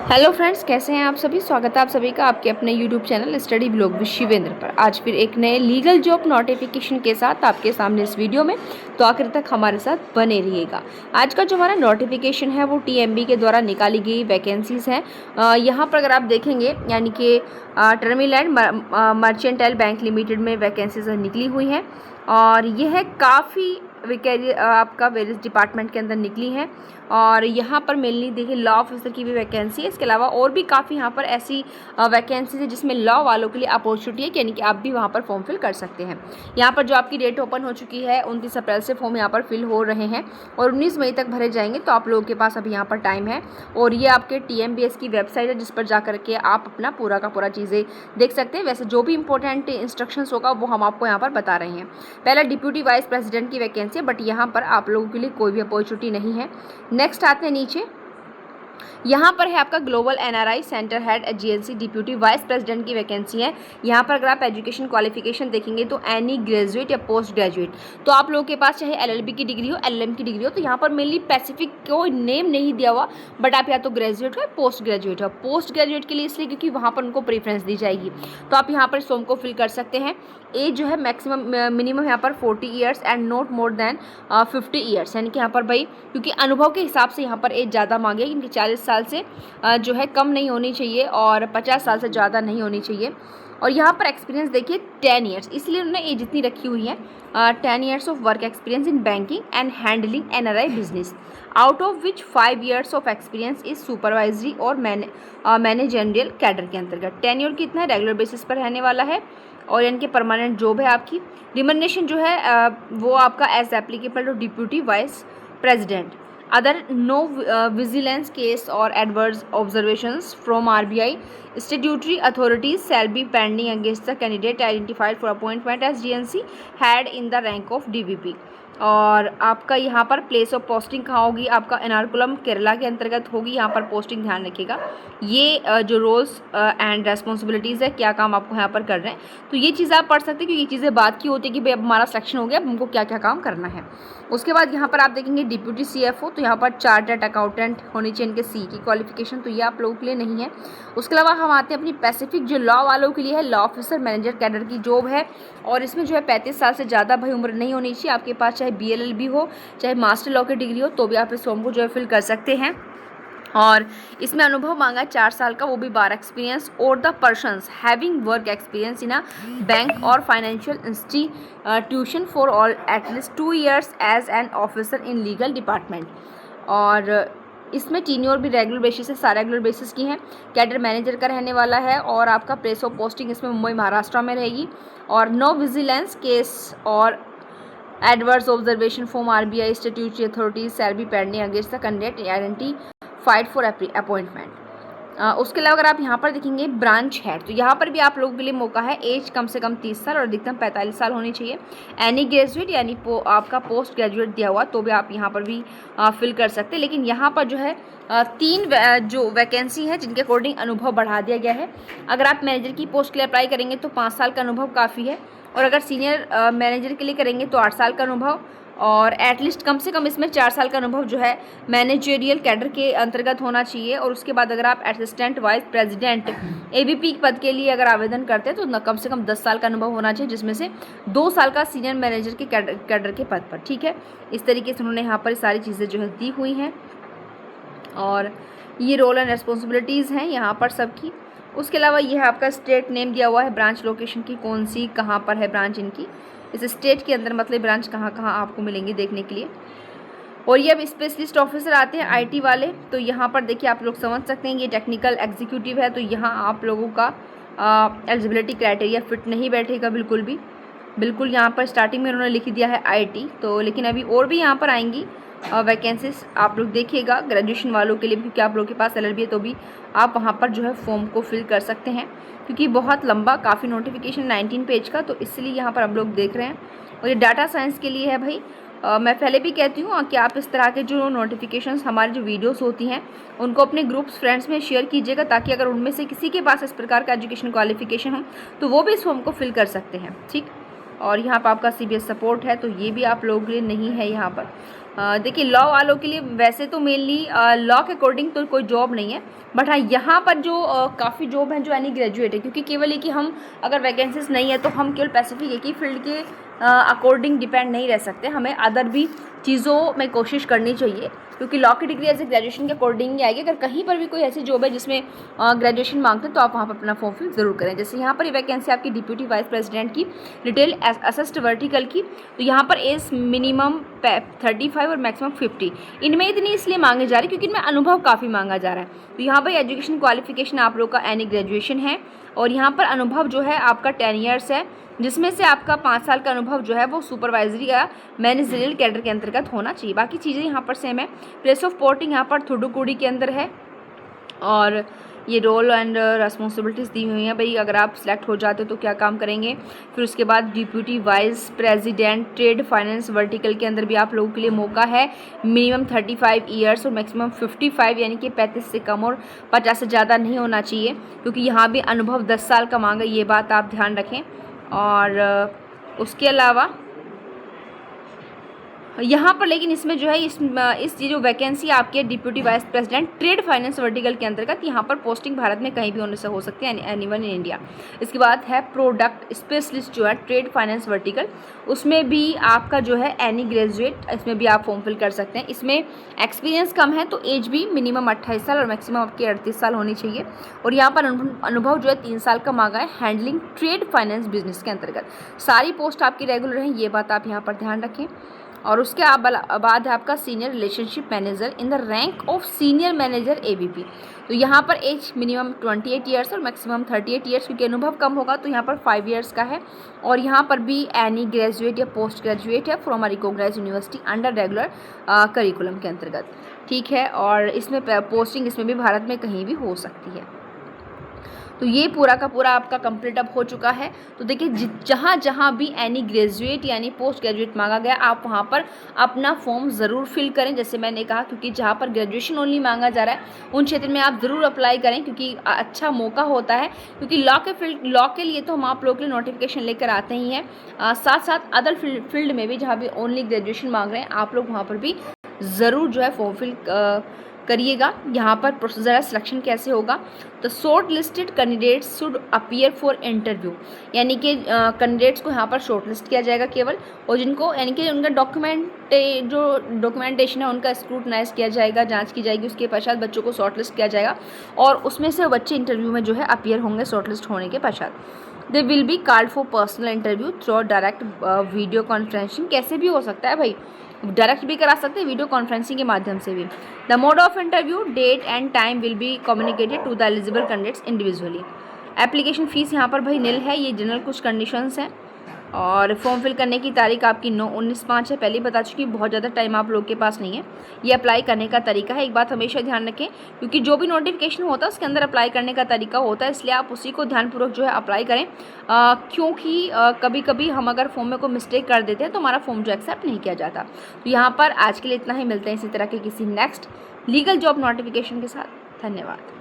Hello friends, कैसे हैं आप सभी। स्वागत है आप सभी का आपके अपने YouTube channel study blog with Shivendra पर। आज फिर एक नए लीगल जॉब नोटिफिकेशन के साथ आपके सामने इस वीडियो में, तो आखिर तक हमारे साथ बने रहिएगा। आज का जो हमारा नोटिफिकेशन है वो टीएमबी के द्वारा निकाली गई वैकेंसीज़ हैं। यहाँ पर अगर आप देखेंगे यानी कि टर्मिलैंड मर्चेंटाइल बैंक लिमिटेड में वैकेंसीज निकली हुई हैं और यह काफ़ी आपका वेरियस डिपार्टमेंट के अंदर निकली हैं। और यहाँ पर मेनली देखिए लॉ ऑफिसर की भी वैकेंसी है। इसके अलावा और भी काफ़ी यहाँ पर ऐसी वैकेंसीज है जिसमें लॉ वालों के लिए अपॉर्चुनिटी है, यानी कि आप भी वहाँ पर फॉर्म फिल कर सकते हैं। यहाँ पर जो आपकी डेट ओपन हो चुकी है 29 अप्रैल से फॉर्म यहाँ पर फिल हो रहे हैं और 19 मई तक भरे जाएंगे। तो आप लोगों के पास अभी यहाँ पर टाइम है और ये आपके TMBS की वेबसाइट है जिस पर जा करके आप अपना पूरा का पूरा चीज़ें देख सकते हैं। वैसे जो भी इंपॉर्टेंट इंस्ट्रक्शंस होगा वो हम आपको यहाँ पर बता रहे हैं। पहला डिप्यूटी वाइस प्रेसिडेंट की वैकेंसी है, बट यहाँ पर आप लोगों के लिए कोई भी अपॉर्चुनिटी नहीं है। नेक्स्ट आते हैं नीचे, यहाँ पर है आपका global NRI centre head agency deputy vice president की वैकेंसी है। यहाँ पर अगर आप एजुकेशन क्वालिफिकेशन देखेंगे तो एनी ग्रेजुएट या पोस्ट ग्रेजुएट, तो आप लोगों के पास चाहे LLB की डिग्री हो LLM की डिग्री हो, तो यहाँ पर मेनली स्पेसिफिक कोई नेम नहीं दिया हुआ, बट आप या तो ग्रेजुएट हो या पोस्ट ग्रेजुएट हो। पोस्ट ग्रेजुएट के लिए इसलिए क्योंकि वहाँ पर उनको प्रेफरेंस दी जाएगी। तो आप यहाँ पर इस फॉर्म को फिल कर सकते हैं। एज जो है मैक्सिमम मिनिमम यहाँ पर 40 years and not more than 50 years, यानी कि यहाँ पर भाई क्योंकि अनुभव के हिसाब से यहाँ पर एज ज़्यादा मांगी है, क्योंकि 40 साल से जो है कम नहीं होनी चाहिए और 50 साल से ज़्यादा नहीं होनी चाहिए। और यहाँ पर एक्सपीरियंस देखिए 10 ईयर्स, इसलिए उन्होंने एज इतनी रखी हुई है। 10 years of work experience in banking and handling NRI business, out of which 5 years of experience is supervisory और मैनेजरियल कैडर के अंतर्गत। टेन्योर कितना है, रेगुलर बेसिस पर रहने वाला है और यानी कि परमानेंट जॉब है आपकी। रिमनेशन जो है वो आपका as applicable to deputy vice president. Other no vigilance case और adverse observations from RBI statutory authorities shall be pending against the candidate identified for appointment as DNC head in the rank of DVP। और आपका यहाँ पर place of posting कहाँ होगी, आपका एर्नाकुलम केरला के अंतर्गत होगी। यहाँ पर पोस्टिंग ध्यान रखिएगा। ये जो रोल्स एंड रेस्पॉन्सिबिलिटीज़ है, क्या काम आपको यहाँ पर कर रहे हैं, तो ये चीज़ आप पढ़ सकते हैं क्योंकि ये चीज़ें बात की होती है कि भाई अब हमारा सिलेक्शन हो गया, अब हमको क्या क्या काम करना है। उसके बाद यहाँ पर आप देखेंगे डिप्यूटी CFO, तो यहाँ पर चार्टर्ड अकाउंटेंट होनी चाहिए इनके C की क्वालिफिकेशन, तो ये आप लोगों के लिए नहीं है। उसके अलावा हम आते हैं अपनी पैसिफिक जो लॉ वालों के लिए है, लॉ ऑफिसर मैनेजर कैडर की जॉब है और इसमें जो है 35 साल से ज़्यादा भाई उम्र नहीं होनी चाहिए। आपके पास चाहे BLLB हो चाहे मास्टर लॉ की डिग्री हो, तो भी आप इस फॉर्म को जो है फिल कर सकते हैं। और इसमें अनुभव मांगा 4 साल का, वो भी बार एक्सपीरियंस और the persons having work experience in a bank और financial institution for all at least 2 years as an officer in legal department. और इसमें टीन्योर भी रेगुलर बेसिस है, सारे रेगुलर बेसिस की हैं। कैडर मैनेजर का रहने वाला है और आपका प्लेस ऑफ पोस्टिंग इसमें मुंबई महाराष्ट्र में रहेगी। और नो विजिलेंस केस और adverse observation from RBI statutory authorities shall be pending against the candidate identified for appointment. उसके अलावा अगर आप यहाँ पर देखेंगे ब्रांच हेड, तो यहाँ पर भी आप लोगों के लिए मौका है। एज कम से कम 30 साल और अधिकतम 45 साल होनी चाहिए। एनी ग्रेजुएट यानी आपका पोस्ट ग्रेजुएट दिया हुआ, तो भी आप यहाँ पर भी फिल कर सकते हैं। लेकिन यहाँ पर जो है 3 जो वैकेंसी है जिनके अकॉर्डिंग अनुभव बढ़ा दिया गया है। अगर आप मैनेजर की पोस्ट के लिए अप्लाई करेंगे तो 5 साल का अनुभव काफ़ी है, और अगर सीनियर मैनेजर के लिए करेंगे तो 8 साल का अनुभव, और एटलीस्ट कम से कम इसमें 4 साल का अनुभव जो है मैनेजरियल कैडर के अंतर्गत होना चाहिए। और उसके बाद अगर आप असिस्टेंट वाइस प्रेसिडेंट AVP पद के लिए अगर आवेदन करते हैं तो कम से कम 10 साल का अनुभव होना चाहिए, जिसमें से 2 साल का सीनियर मैनेजर के कैडर के पद पर। ठीक है, इस तरीके से उन्होंने यहाँ पर सारी चीज़ें जो है दी हुई हैं और ये रोल एंड रेस्पॉन्सिबिलिटीज़ हैं यहाँ पर सबकी। उसके अलावा यह आपका स्टेट नेम दिया हुआ है, ब्रांच लोकेशन की कौन सी कहाँ पर है ब्रांच इनकी, इस स्टेट के अंदर मतलब ब्रांच कहाँ कहाँ आपको मिलेंगी देखने के लिए। और ये अब स्पेशलिस्ट ऑफिसर आते हैं IT वाले, तो यहाँ पर देखिए आप लोग समझ सकते हैं ये टेक्निकल एग्जीक्यूटिव है, तो यहाँ आप लोगों का एलिजिबिलिटी क्राइटेरिया फिट नहीं बैठेगा बिल्कुल भी। बिल्कुल यहाँ पर स्टार्टिंग में उन्होंने लिख दिया है IT, तो लेकिन अभी और भी यहाँ पर आएंगी वैकेंसीज, आप लोग देखिएगा ग्रेजुएशन वालों के लिए भी, क्योंकि आप लोगों के पास LLB है तो भी आप वहाँ पर जो है फॉर्म को फिल कर सकते हैं, क्योंकि बहुत लंबा काफ़ी नोटिफिकेशन 19 पेज का, तो इसलिए यहाँ पर हम लोग देख रहे हैं। और ये डाटा साइंस के लिए है भाई। मैं पहले भी कहती हूँ कि आप इस तरह के जो नोटिफिकेशंस हमारी जो वीडियोस होती हैं उनको अपने ग्रुप्स फ्रेंड्स में शेयर कीजिएगा, ताकि अगर उनमें से किसी के पास इस प्रकार का एजुकेशन क्वालिफिकेशन हो तो वो भी इस फॉर्म को फिल कर सकते हैं। ठीक, और यहाँ पर आपका CBS सपोर्ट है, तो ये भी आप लोगों के लिए नहीं है। यहाँ पर देखिए लॉ वालों के लिए वैसे तो मेनली लॉ के अकॉर्डिंग तो कोई जॉब नहीं है, बट हाँ यहाँ पर जो काफ़ी जॉब हैं जो एनी ग्रेजुएट है, क्योंकि केवल ये कि हम अगर वैकेंसीज नहीं है तो हम केवल स्पेसिफिक एक ही फील्ड के अकॉर्डिंग डिपेंड नहीं रह सकते, हमें अदर भी चीज़ों में कोशिश करनी चाहिए, क्योंकि लॉ की डिग्री ऐसे ग्रेजुएशन के अकॉर्डिंग ही आएगी। अगर कहीं पर भी कोई ऐसी जॉब है जिसमें ग्रेजुएशन मांगते हैं तो आप वहाँ पर अपना फॉर्म फिल ज़रूर करें। जैसे यहाँ पर ये वैकेंसी आपकी डिप्यूटी वाइस प्रेसिडेंट की, रिटेल असिस्ट वर्टिकल की, तो यहाँ पर एज मिनिमम 35 और मैक्सिमम 50। इनमें इतनी इसलिए मांगे जा रहे हैं क्योंकि इनमें अनुभव काफ़ी मांगा जा रहा है। तो यहाँ पर एजुकेशन क्वालिफिकेशन आप लोग का एनी ग्रेजुएशन है, और यहाँ पर अनुभव जो है आपका 10 ईयर्स है, जिसमें से आपका 5 साल का अनुभव जो है वो सुपरवाइजरी या मैनेजरियल कैडर के अंतर्गत होना चाहिए। बाकी चीज़ें यहाँ पर सेम है। प्लेस ऑफ पोस्टिंग यहाँ पर थुडुकुडी के अंदर है, और ये रोल एंड रेस्पॉन्सिबिलिटीज़ दी हुई हैं। भाई अगर आप सिलेक्ट हो जाते हो तो क्या काम करेंगे। फिर उसके बाद deputy vice president trade finance vertical के अंदर भी आप लोगों के लिए मौका है। मिनिमम 35 ईयर्स और मैक्सिमम 55, यानी कि 35 से कम और 50 से ज़्यादा नहीं होना चाहिए, क्योंकि यहाँ भी अनुभव 10 साल का मांगा, ये बात आप ध्यान रखें। और उसके अलावा यहाँ पर लेकिन इसमें जो है इस जो वैकेंसी आपके deputy vice president trade finance vertical के अंतर्गत, यहाँ पर पोस्टिंग भारत में कहीं भी होने से हो सकती है, एनीवन इन इंडिया। इसके बाद है प्रोडक्ट स्पेशलिस्ट जो है ट्रेड फाइनेंस वर्टिकल, उसमें भी आपका जो है एनी ग्रेजुएट, इसमें भी आप फॉर्म फिल कर सकते हैं। इसमें एक्सपीरियंस कम है तो एज भी मिनिमम 28 साल और मैक्सिमम आपकी 38 साल होनी चाहिए। और यहाँ पर अनुभव जो है 3 साल का मांगा है हैंडलिंग ट्रेड फाइनेंस बिजनेस के अंतर्गत। सारी पोस्ट आपकी रेगुलर हैं, ये बात आप यहाँ पर ध्यान रखें। और उसके बाद है आपका senior relationship manager in the rank of senior manager AVP। तो यहाँ पर एज मिनिमम 28 ईयर्स और मैक्सिमम 38 ईयर्स, क्योंकि अनुभव कम होगा तो यहाँ पर 5 ईयर्स का है। और यहाँ पर भी एनी ग्रेजुएट या पोस्ट ग्रेजुएट है from a recognised university under regular curriculum के अंतर्गत, ठीक है। और इसमें पोस्टिंग इसमें भी भारत में कहीं भी हो सकती है। तो ये पूरा का पूरा आपका कंप्लीट अप हो चुका है। तो देखिए जहाँ जहाँ भी एनी ग्रेजुएट यानी पोस्ट ग्रेजुएट मांगा गया, आप वहाँ पर अपना फॉर्म ज़रूर फिल करें, जैसे मैंने कहा, क्योंकि जहाँ पर ग्रेजुएशन ओनली मांगा जा रहा है उन क्षेत्र में आप ज़रूर अप्लाई करें, क्योंकि अच्छा मौका होता है। क्योंकि लॉ के लिए तो हम आप लोगों के लिए नोटिफिकेशन लेकर आते ही हैं, साथ साथ अदर फील्ड में भी जहाँ भी ओनली ग्रेजुएशन मांग रहे हैं आप लोग वहाँ पर भी ज़रूर जो है फॉर्म फिल करिएगा। यहाँ पर प्रोसीजर सिलेक्शन कैसे होगा, तो short listed candidates should appear for interview, यानी कि कैंडिडेट्स को यहाँ पर शॉर्ट लिस्ट किया जाएगा केवल, और जिनको यानी कि उनका डॉक्यूमेंटेशन है उनका स्क्रूटनाइज किया जाएगा, जांच की जाएगी। उसके पश्चात बच्चों को शॉर्ट लिस्ट किया जाएगा और उसमें से बच्चे इंटरव्यू में जो है अपीयर होंगे शॉर्ट लिस्ट होने के पश्चात। They will be called for personal interview through direct video conferencing, कैसे भी हो सकता है भाई, डायरेक्ट भी करा सकते हैं, वीडियो कॉन्फ्रेंसिंग के माध्यम से भी। The mode of interview, date and time will be communicated to the eligible candidates individually. Application fees यहाँ पर भाई निल है, ये जनरल कुछ कंडीशंस हैं। और फॉर्म फिल करने की तारीख आपकी 19/5 है, पहले ही बता चुकी, बहुत ज़्यादा टाइम आप लोग के पास नहीं है। ये अप्लाई करने का तरीका है, एक बात हमेशा ध्यान रखें, क्योंकि जो भी नोटिफिकेशन होता है उसके अंदर अप्लाई करने का तरीका होता है, इसलिए आप उसी को ध्यानपूर्वक जो है अप्लाई करें, क्योंकि कभी कभी हम अगर फॉर्म में कोई मिस्टेक कर देते हैं तो हमारा फॉर्म जो एक्सेप्ट नहीं किया जाता। तो यहाँ पर आज के लिए इतना ही, मिलते हैं इसी तरह के किसी नेक्स्ट लीगल जॉब नोटिफिकेशन के साथ। धन्यवाद।